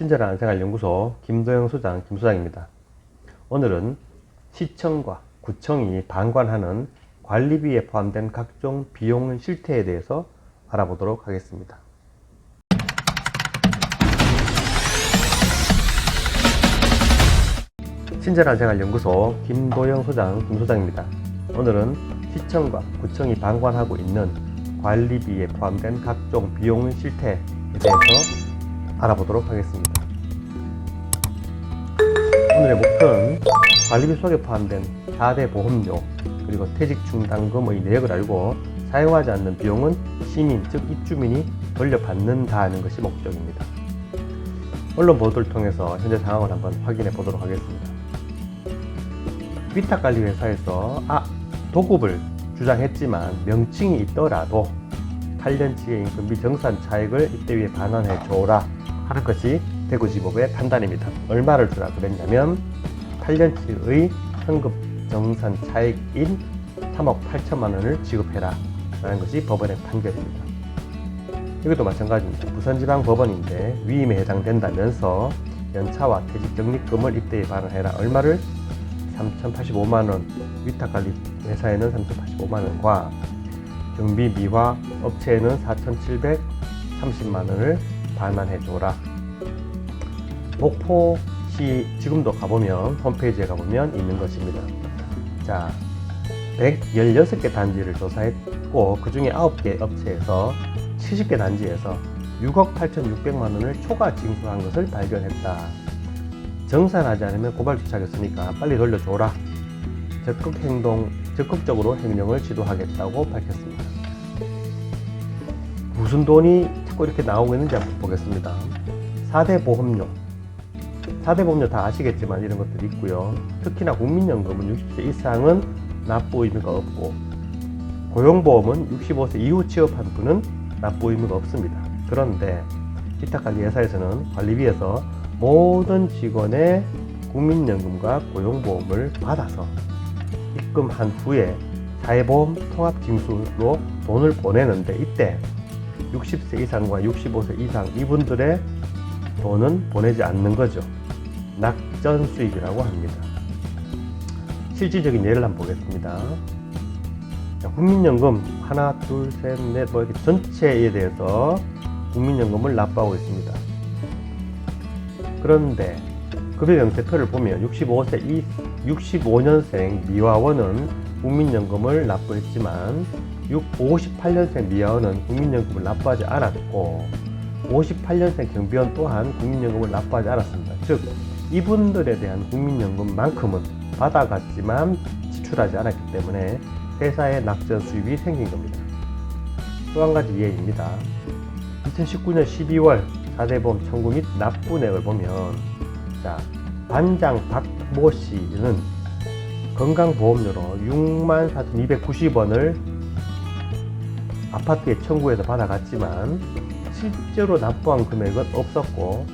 친절한 생활연구소 김도영 소장 김소장입니다. 오늘은 시청과 구청이 방관하는 관리비에 포함된 각종 비용 실태에 대해서 알아보도록 하겠습니다. 친절한 생활연구소 김도영 소장 김소장입니다. 오늘은 시청과 구청이 방관하고 있는 관리비에 포함된 각종 비용 실태에 대해서 알아보도록 하겠습니다. 오늘의 목표는 관리비 속에 포함된 4대 보험료 그리고 퇴직 중단금의 내역을 알고 사용하지 않는 비용은 시민 즉 입주민이 돌려받는다는 것이 목적입니다. 언론 보도를 통해서 현재 상황을 한번 확인해 보도록 하겠습니다. 위탁관리회사에서 도급을 주장했지만 명칭이 있더라도 8년치의 임금비 정산 차익을 입대비에 반환해 줘라 하는 것이 대구지법의 판단입니다. 얼마를 주라 그랬냐면 8년치의 현금 정산 차익인 3억 8천만 원을 지급해라 라는 것이 법원의 판결입니다. 이것도 마찬가지입니다. 부산지방법원인데 위임에 해당된다면서 연차와 퇴직 적립금을 입대에 반환해라. 얼마를? 3,085만원, 위탁관리 회사에는 3,085만원과 경비 미화 업체에는 4,730만원을 반환해줘라. 목포시 지금도 가보면 홈페이지에 가보면 있는 것입니다. 자, 116개 단지를 조사했고 그 중에 9개 업체에서 70개 단지에서 6억 8,600만원을 초과 징수한 것을 발견했다. 정산하지 않으면 고발 조치하겠으니까 빨리 돌려줘라. 적극적으로 행정을 지도하겠다고 밝혔습니다. 무슨 돈이 자꾸 이렇게 나오고 있는지 한번 보겠습니다. 4대 보험료. 4대 보험료 다 아시겠지만 이런 것들이 있고요. 특히나 국민연금은 60세 이상은 납부 의무가 없고 고용보험은 65세 이후 취업한 분은 납부 의무가 없습니다. 그런데 위탁관리회사에서는 관리비에서 모든 직원의 국민연금과 고용보험을 받아서 입금한 후에 사회보험 통합징수로 돈을 보내는데 이때 60세 이상과 65세 이상 이분들의 돈은 보내지 않는 거죠. 낙전 수익이라고 합니다. 실질적인 예를 한번 보겠습니다. 국민연금 하나, 둘, 셋, 넷 이렇게 전체에 대해서 국민연금을 납부하고 있습니다. 그런데 급여명세표를 보면 65년생 미화원은 국민연금을 납부했지만 58년생 미화원은 국민연금을 납부하지 않았고 58년생 경비원 또한 국민연금을 납부하지 않았습니다. 즉 이분들에 대한 국민연금만큼은 받아갔지만 지출하지 않았기 때문에 회사에 낙전 수입이 생긴 겁니다. 또 한 가지 예입니다. 2019년 12월 4대 보험 청구 및 납부 내역을 보면 자, 반장 박모 씨는 건강보험료로 64,290원을 아파트에 청구해서 받아갔지만 실제로 납부한 금액은 없었고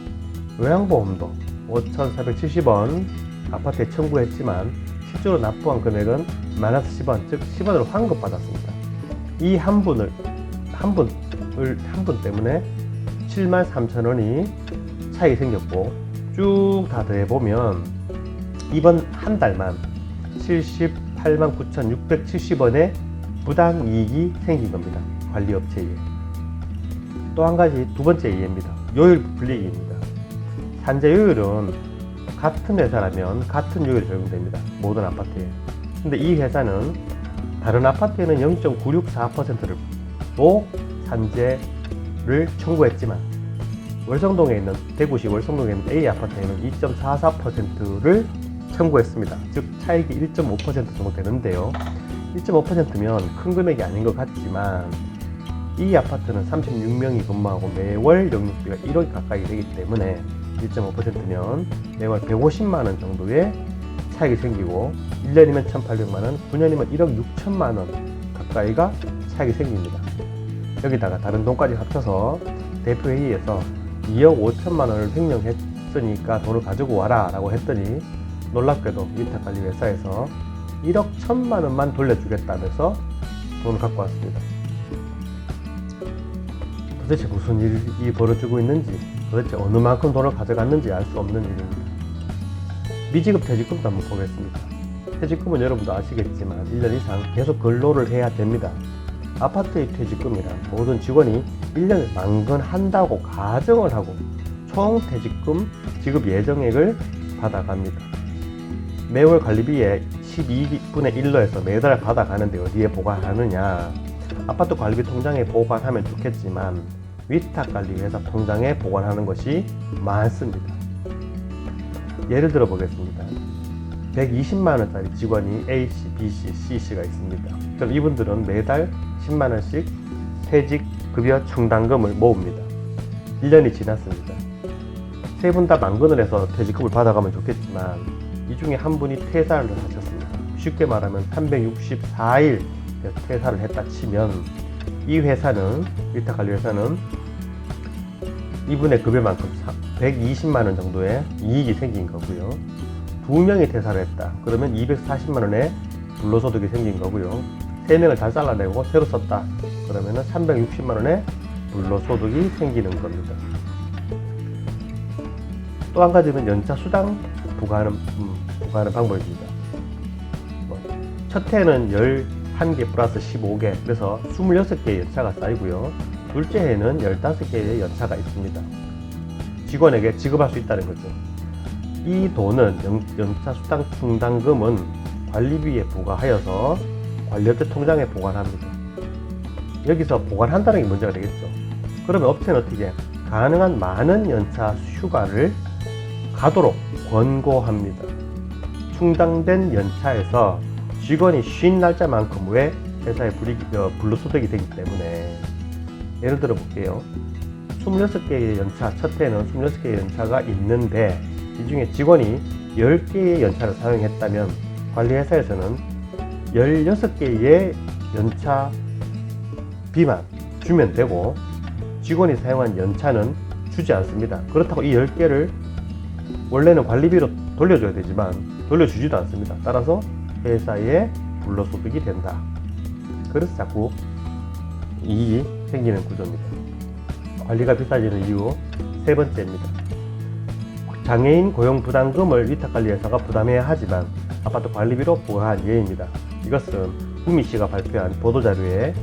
요양보험도 5,470원 아파트에 청구했지만 실제로 납부한 금액은 마이너스 10원 즉 10원으로 환급받았습니다. 이 한 분 때문에 73,000원이 차익이 생겼고 쭉 다 더해보면 이번 한 달만 789,670원의 부당이익이 생긴 겁니다. 관리업체에. 또 한 가지 두 번째 예입니다. 요율 불리기입니다. 산재 요율은 같은 회사라면 같은 요율이 적용됩니다. 모든 아파트에. 근데 이 회사는 다른 아파트에는 0.964%를 또 산재를 청구했지만 월성동에 있는 대구시 월성동에 있는 A 아파트에는 2.44%를 청구했습니다. 즉 차익이 1.5% 정도 되는데요. 1.5%면 큰 금액이 아닌 것 같지만 이 아파트는 36명이 근무하고 매월 영육비가 1억 가까이 되기 때문에 1.5%면 매월 150만원 정도의 차익이 생기고 1년이면 1,800만원, 9년이면 1억 6천만원 가까이가 차익이 생깁니다. 여기다가 다른 돈까지 합쳐서 대표회의에서 2억 5천만원을 횡령했으니까 돈을 가지고 와라 라고 했더니 놀랍게도 위탁관리회사에서 1억 1천만원만 돌려주겠다면서 돈을 갖고 왔습니다. 도대체 무슨 일이 벌어지고 있는지 도대체 어느 만큼 돈을 가져갔는지 알 수 없는 일입니다. 미지급 퇴직금도 한번 보겠습니다. 퇴직금은 여러분도 아시겠지만 1년 이상 계속 근로를 해야 됩니다. 아파트의 퇴직금이란 모든 직원이 1년에 만건한다고 가정을 하고 총 퇴직금 지급 예정액을 받아갑니다. 매월 관리비의 12분의 1로 해서 매달 받아가는데 어디에 보관하느냐? 아파트 관리비 통장에 보관하면 좋겠지만 위탁관리회사 통장에 보관하는 것이 많습니다. 예를 들어 보겠습니다. 120만원짜리 직원이 A씨, B씨, C씨가 있습니다. 그럼 이분들은 매달 10만원씩 퇴직급여 충당금을 모읍니다. 1년이 지났습니다. 세 분 다 만건을 해서 퇴직금을 받아가면 좋겠지만 이 중에 한 분이 퇴사를 하셨습니다. 쉽게 말하면 364일 퇴사를 했다 치면 이 회사는, 위탁관리회사는 이분의 급여만큼 120만원 정도의 이익이 생긴 거고요. 2명이 퇴사를 했다. 그러면 240만원의 불로소득이 생긴 거고요. 3명을 잘 잘라내고 새로 썼다. 그러면 360만원의 불로소득이 생기는 겁니다. 또 한 가지는 연차 수당 부과하는 방법입니다. 첫 해는 11개 플러스 15개, 그래서 26개의 연차가 쌓이고요. 둘째 해는 15개의 연차가 있습니다. 직원에게 지급할 수 있다는 거죠. 이 돈은 연차 수당 충당금은 관리비에 부과하여서 관리업체 통장에 보관합니다. 여기서 보관한다는 게 문제가 되겠죠. 그러면 업체는 어떻게 가능한 많은 연차 휴가를 가도록 권고합니다. 충당된 연차에서 직원이 쉰 날짜만큼 왜 회사에 불로소득이 되기 때문에, 예를 들어 볼게요. 26개의 연차, 첫 해는 26개의 연차가 있는데 이 중에 직원이 10개의 연차를 사용했다면 관리회사에서는 16개의 연차 비만 주면 되고 직원이 사용한 연차는 주지 않습니다. 그렇다고 이 10개를 원래는 관리비로 돌려줘야 되지만 돌려주지도 않습니다. 따라서 회사에 불로소득이 된다. 그래서 자꾸 이익이 생기는 구조입니다. 관리가 비싸지는 이유 세 번째입니다. 장애인 고용부담금을 위탁관리회사가 부담해야 하지만 아파트 관리비로 부과한 예입니다. 이것은 구미씨가 발표한 보도자료에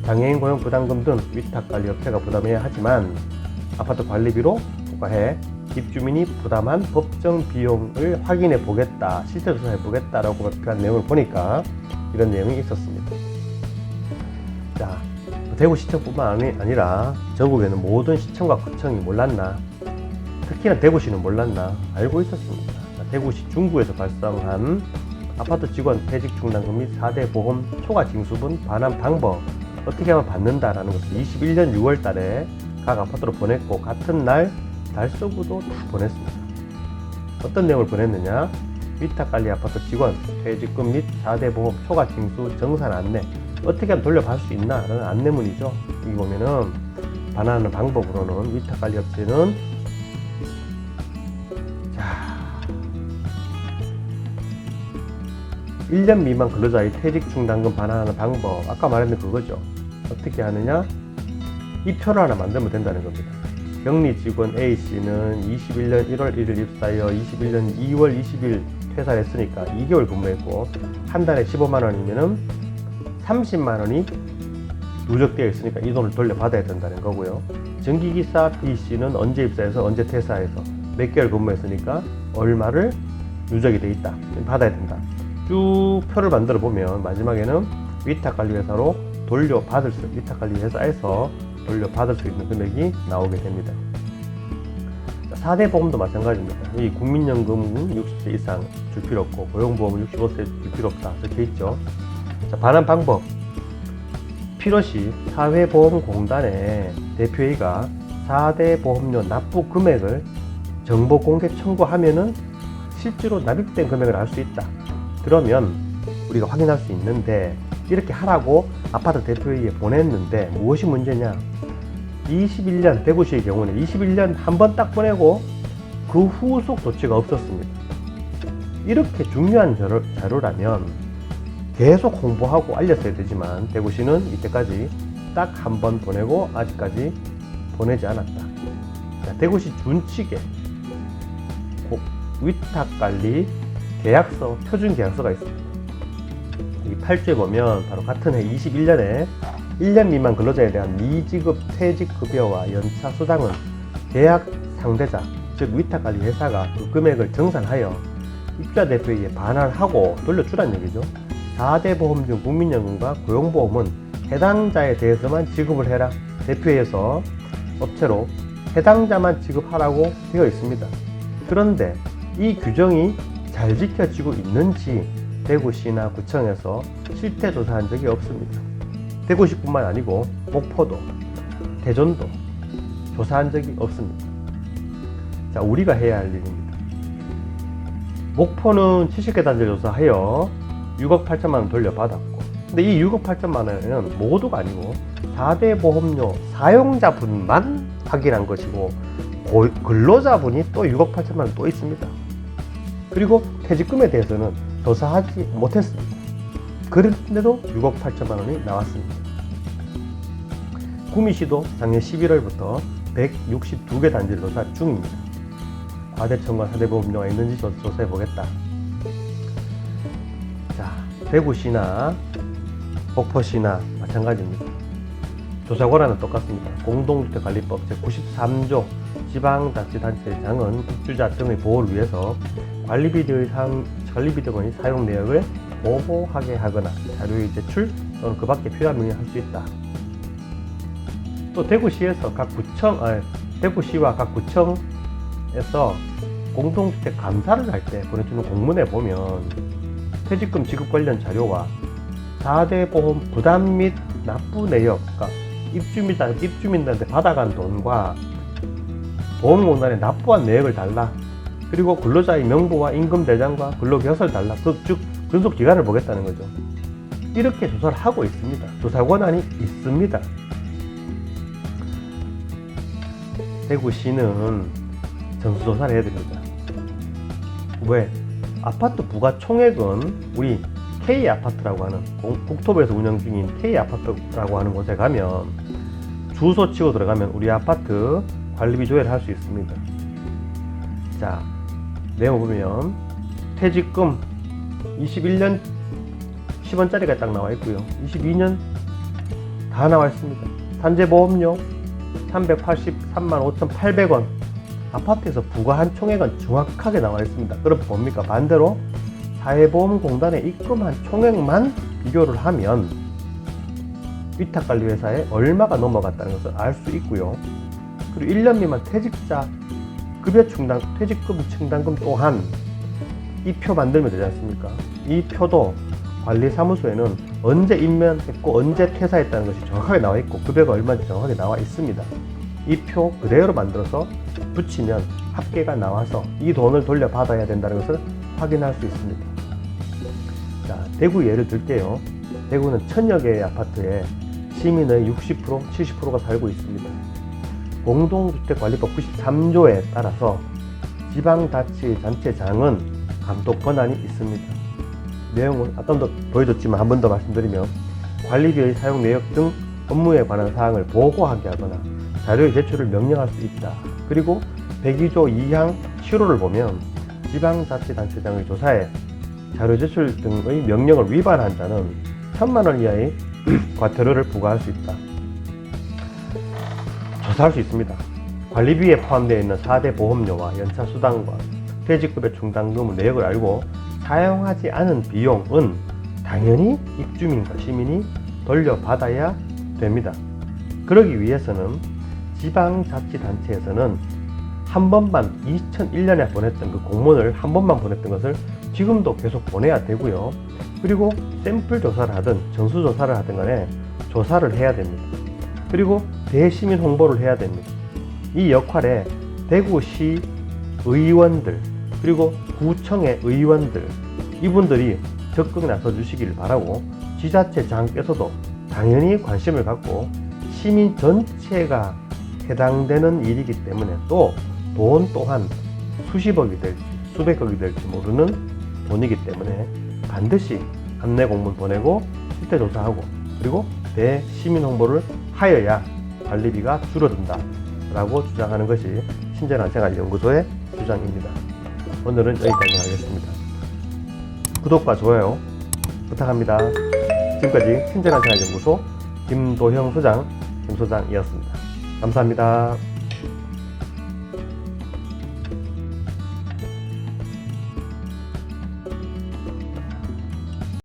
장애인 고용부담금 등 위탁관리업체가 부담해야 하지만 아파트 관리비로 부과해 입주민이 부담한 법정 비용을 확인해 보겠다, 실태 조사해 보겠다라고 발표한 내용을 보니까 이런 내용이 있었습니다. 자, 대구시청뿐만 아니라 전국에는 모든 시청과 구청이 몰랐나? 특히나 대구시는 몰랐나? 알고 있었습니다. 대구시 중구에서 발생한 아파트 직원 퇴직 충당금 및 4대 보험 초과 징수분 반환 방법 어떻게 하면 받는다라는 것을 21년 6월 달에 각 아파트로 보냈고 같은 날 달서구도 다 보냈습니다. 어떤 내용을 보냈느냐? 위탁관리 아파트 직원 퇴직금 및 4대 보험 초과 징수 정산 안내 어떻게 하면 돌려받을 수 있나? 라는 안내문이죠. 여기 보면은 반환하는 방법으로는 위탁관리 업체는 1년 미만 근로자의 퇴직 충당금 반환하는 방법, 아까 말했는 그거죠. 어떻게 하느냐? 이 표를 하나 만들면 된다는 겁니다. 격리 직원 A씨는 21년 1월 1일 입사하여 21년 2월 20일 퇴사를 했으니까 2개월 근무했고 한 달에 15만원이면은 30만원이 누적되어 있으니까 이 돈을 돌려받아야 된다는 거고요. 전기기사 B씨는 언제 입사해서 언제 퇴사해서 몇 개월 근무했으니까 얼마를 누적이 돼 있다. 받아야 된다. 쭉 표를 만들어 보면 마지막에는 위탁관리회사로 위탁관리회사에서 돌려받을 수 있는 금액이 나오게 됩니다. 4대 보험도 마찬가지입니다. 이 국민연금은 60세 이상 줄 필요 없고 고용보험은 65세 줄 필요 없다 적혀 있죠. 자, 반환 방법. 필요시 사회보험공단에 대표이가 4대 보험료 납부 금액을 정보 공개 청구하면은 실제로 납입된 금액을 알 수 있다. 그러면 우리가 확인할 수 있는데 이렇게 하라고 아파트 대표회의에 보냈는데 무엇이 문제냐? 21년 대구시의 경우는 21년 한 번 딱 보내고 그 후속 조치가 없었습니다. 이렇게 중요한 자료라면 계속 홍보하고 알렸어야 되지만 대구시는 이때까지 딱 한 번 보내고 아직까지 보내지 않았다. 대구시 준칙에 위탁관리 계약서, 표준계약서가 있습니다. 이 8조에 보면 바로 같은 해 21년에 1년 미만 근로자에 대한 미지급 퇴직급여와 연차 수당은 계약 상대자, 즉 위탁관리 회사가 그 금액을 정산하여 입주자 대표에게 반환하고 돌려주란 얘기죠. 4대 보험 중 국민연금과 고용보험은 해당자에 대해서만 지급을 해라. 대표에서 업체로 해당자만 지급하라고 되어 있습니다. 그런데 이 규정이 잘 지켜지고 있는지 대구시나 구청에서 실태 조사한 적이 없습니다. 대구시뿐만 아니고 목포도, 대전도 조사한 적이 없습니다. 자, 우리가 해야 할 일입니다. 목포는 70개 단지를 조사하여 6억 8천만 원 돌려받았고, 근데 이 6억 8천만 원은 모두가 아니고 4대 보험료 사용자분만 확인한 것이고 근로자분이 또 6억 8천만 원 또 있습니다. 그리고 퇴직금에 대해서는 조사하지 못했습니다. 그런데도 6억 8천만 원이 나왔습니다. 구미시도 작년 11월부터 162개 단지를 조사 중입니다. 과대청과 4대 보험료가 있는지 조사해 보겠다. 자, 대구시나 목포시나 마찬가지입니다. 조사 권한은 똑같습니다. 공동주택관리법 제93조 지방자치단체장은 입주자 등의 보호를 위해서 관리비 등의 사용 내역을 보고하게 하거나 자료의 제출 또는 그 밖에 필요한 명령을 할 수 있다. 또 대구시에서 대구시와 각 구청에서 공동주택 감사를 할 때 보내주는 공문에 보면 퇴직금 지급 관련 자료와 4대 보험 부담 및 납부 내역, 그러니까 입주민들한테 받아간 돈과 보험공단에 납부한 내역을 달라. 그리고 근로자의 명부와 임금 대장과 근로계약서를 달라. 즉 근속기간을 보겠다는 거죠. 이렇게 조사를 하고 있습니다. 조사 권한이 있습니다. 대구시는 전수조사를 해야 됩니다. 왜? 아파트 부가 총액은 우리 K아파트라고 하는 국토부에서 운영 중인 K아파트라고 하는 곳에 가면 주소 치고 들어가면 우리 아파트 관리비 조회를 할 수 있습니다. 자, 내용 보면 퇴직금 21년 10원짜리가 딱 나와 있고요. 22년 다 나와 있습니다. 산재보험료 383만 5,800원. 아파트에서 부과한 총액은 정확하게 나와 있습니다. 그럼 뭡니까? 반대로 사회보험공단에 입금한 총액만 비교를 하면 위탁관리회사에 얼마가 넘어갔다는 것을 알 수 있고요. 그리고 1년 미만 퇴직자 퇴직금 충당금 또한 이 표 만들면 되지 않습니까? 이 표도 관리사무소에는 언제 임면했고 언제 퇴사했다는 것이 정확하게 나와 있고 급여가 얼마인지 정확하게 나와 있습니다. 이 표 그대로 만들어서 붙이면 합계가 나와서 이 돈을 돌려받아야 된다는 것을 확인할 수 있습니다. 자, 대구 예를 들게요. 대구는 1000여 개의 아파트에 시민의 60%, 70%가 살고 있습니다. 공동주택관리법 93조에 따라서 지방자치단체장은 감독 권한이 있습니다. 내용은 아까도 보여줬지만 한 번 더 말씀드리면 관리비의 사용 내역 등 업무에 관한 사항을 보고하게 하거나 자료의 제출을 명령할 수 있다. 그리고 102조 2항 7호를 보면 지방자치단체장의 조사에 자료 제출 등의 명령을 위반한 자는 1000만 원 이하의 과태료를 부과할 수 있다. 조사할 수 있습니다. 관리비에 포함되어 있는 4대 보험료와 연차 수당과 퇴직급여 충당금 내역을 알고 사용하지 않은 비용은 당연히 입주민과 시민이 돌려받아야 됩니다. 그러기 위해서는 지방자치단체에서는 한 번만 2001년에 보냈던 그 공문을 한 번만 보냈던 것을 지금도 계속 보내야 되고요. 그리고 샘플 조사를 하든 정수 조사를 하든 간에 조사를 해야 됩니다. 그리고 대시민 홍보를 해야 됩니다. 이 역할에 대구시 의원들 그리고 구청의 의원들 이분들이 적극 나서 주시길 바라고 지자체장께서도 당연히 관심을 갖고 시민 전체가 해당되는 일이기 때문에 또 돈 또한 수십억이 될지 수백억이 될지 모르는 돈이기 때문에 반드시 안내 공문 보내고 실태 조사하고 그리고 대시민 홍보를 하여야 관리비가 줄어든다. 라고 주장하는 것이 친절한생활연구소의 주장입니다. 오늘은 여기까지 하겠습니다. 구독과 좋아요 부탁합니다. 지금까지 친절한생활연구소 김도형 소장, 김 소장이었습니다. 감사합니다.